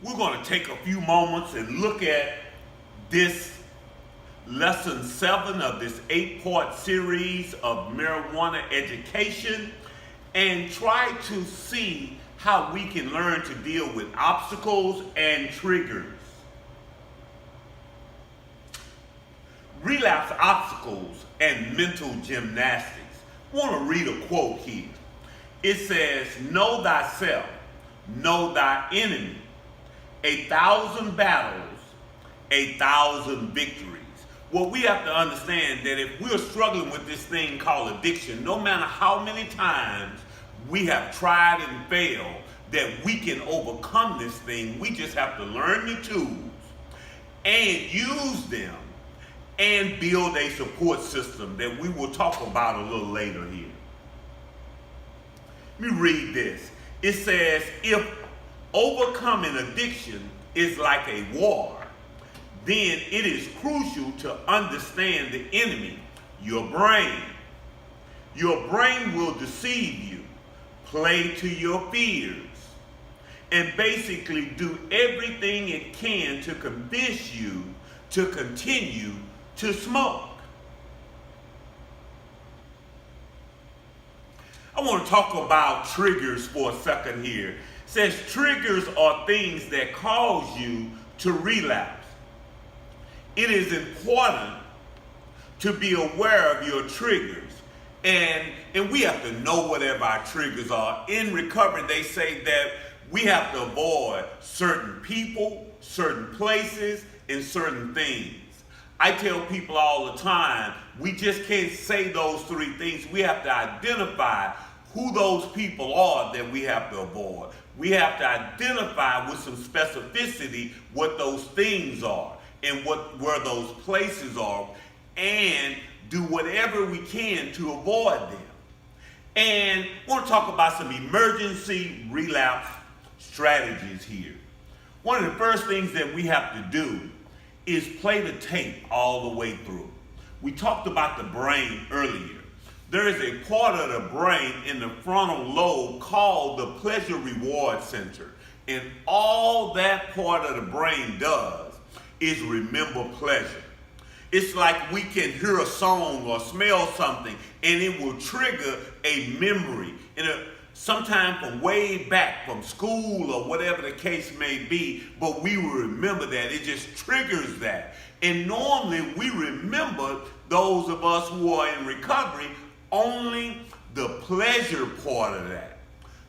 we're going to take a few moments and look at this lesson 7 of this 8-part series of marijuana education and try to see how we can learn to deal with obstacles and triggers. Relapse obstacles and mental gymnastics. I want to read a quote here. It says, "Know thyself, know thy enemy. 1,000 battles, 1,000 victories." Well, we have to understand that if we're struggling with this thing called addiction, no matter how many times we have tried and failed, that we can overcome this thing. We just have to learn the tools and use them and build a support system that we will talk about a little later here. Let me read this. It says, if overcoming addiction is like a war, then it is crucial to understand the enemy, your brain. Your brain will deceive you, play to your fears, and basically do everything it can to convince you to continue to smoke. I want to talk about triggers for a second here. It says triggers are things that cause you to relapse. It is important to be aware of your triggers. And we have to know whatever our triggers are. In recovery, they say that we have to avoid certain people, certain places, and certain things. I tell people all the time, we just can't say those 3 things. We have to identify who those people are that we have to avoid. We have to identify with some specificity what those things are and where those places are, and do whatever we can to avoid them. And I want to talk about some emergency relapse strategies here. One of the first things that we have to do is play the tape all the way through. We talked about the brain earlier. There is a part of the brain in the frontal lobe called the pleasure reward center. And all that part of the brain does is remember pleasure. It's like we can hear a song or smell something and it will trigger a memory. Sometime from way back from school or whatever the case may be, but we will remember that. It just triggers that. And normally we remember, those of us who are in recovery, only the pleasure part of that.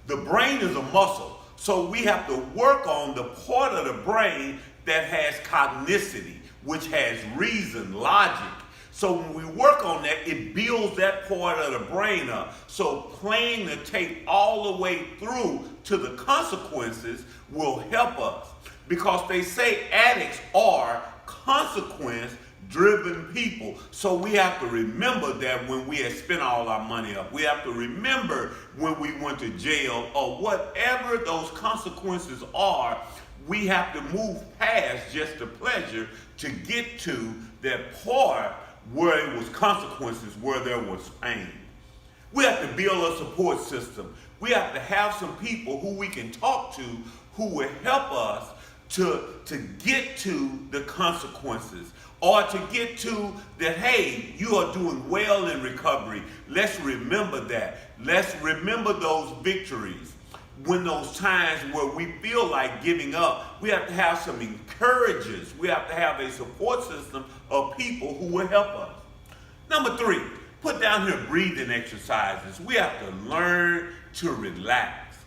The brain is a muscle, so we have to work on the part of the brain that has cognicity, which has reason, logic. So when we work on that, it builds that part of the brain up. So playing the tape all the way through to the consequences will help us. Because they say addicts are consequence-driven people. So we have to remember that when we had spent all our money up. We have to remember when we went to jail or whatever those consequences are. We have to move past just the pleasure to get to that part where it was consequences, where there was pain. We have to build a support system. We have to have some people who we can talk to who will help us to get to the consequences, or to get to that, hey, you are doing well in recovery. Let's remember that. Let's remember those victories. When those times where we feel like giving up, we have to have some encouragers. We have to have a support system of people who will help us. Number 3, put down here breathing exercises. We have to learn to relax.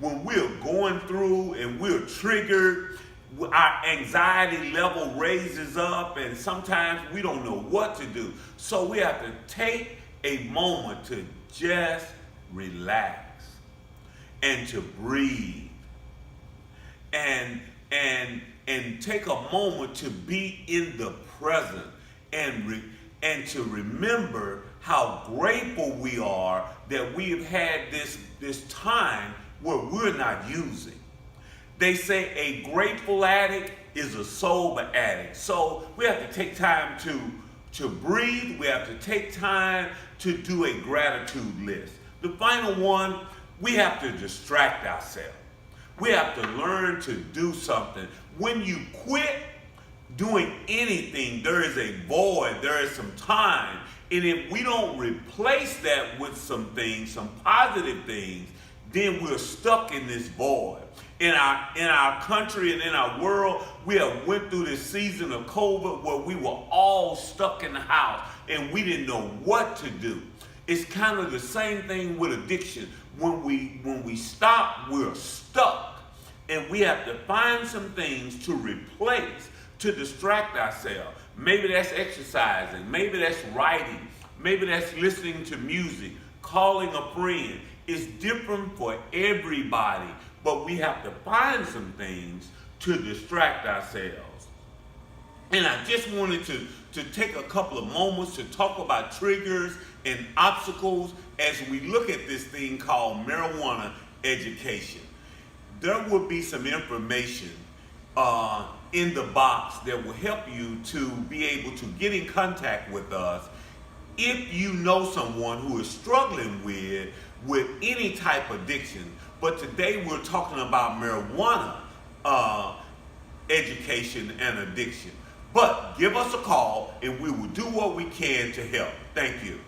When we're going through and we're triggered, our anxiety level raises up and sometimes we don't know what to do. So we have to take a moment to just relax and to breathe and take a moment to be in the present and to remember how grateful we are that we've had this time where we're not using. They say a grateful addict is a sober addict. So we have to take time to breathe. We have to take time to do a gratitude list. The final one, we have to distract ourselves. We have to learn to do something. When you quit doing anything, there is a void, there is some time. And if we don't replace that with some things, some positive things, then we're stuck in this void. In our country and in our world, we have went through this season of COVID where we were all stuck in the house and we didn't know what to do. It's kind of the same thing with addiction. When we stop, we're stuck. And we have to find some things to replace, to distract ourselves. Maybe that's exercising, maybe that's writing, maybe that's listening to music, calling a friend. It's different for everybody, but we have to find some things to distract ourselves. And I just wanted to take a couple of moments to talk about triggers and obstacles as we look at this thing called marijuana education. There will be some information in the box that will help you to be able to get in contact with us if you know someone who is struggling with any type of addiction. But today we're talking about marijuana education and addiction. But give us a call and we will do what we can to help. Thank you.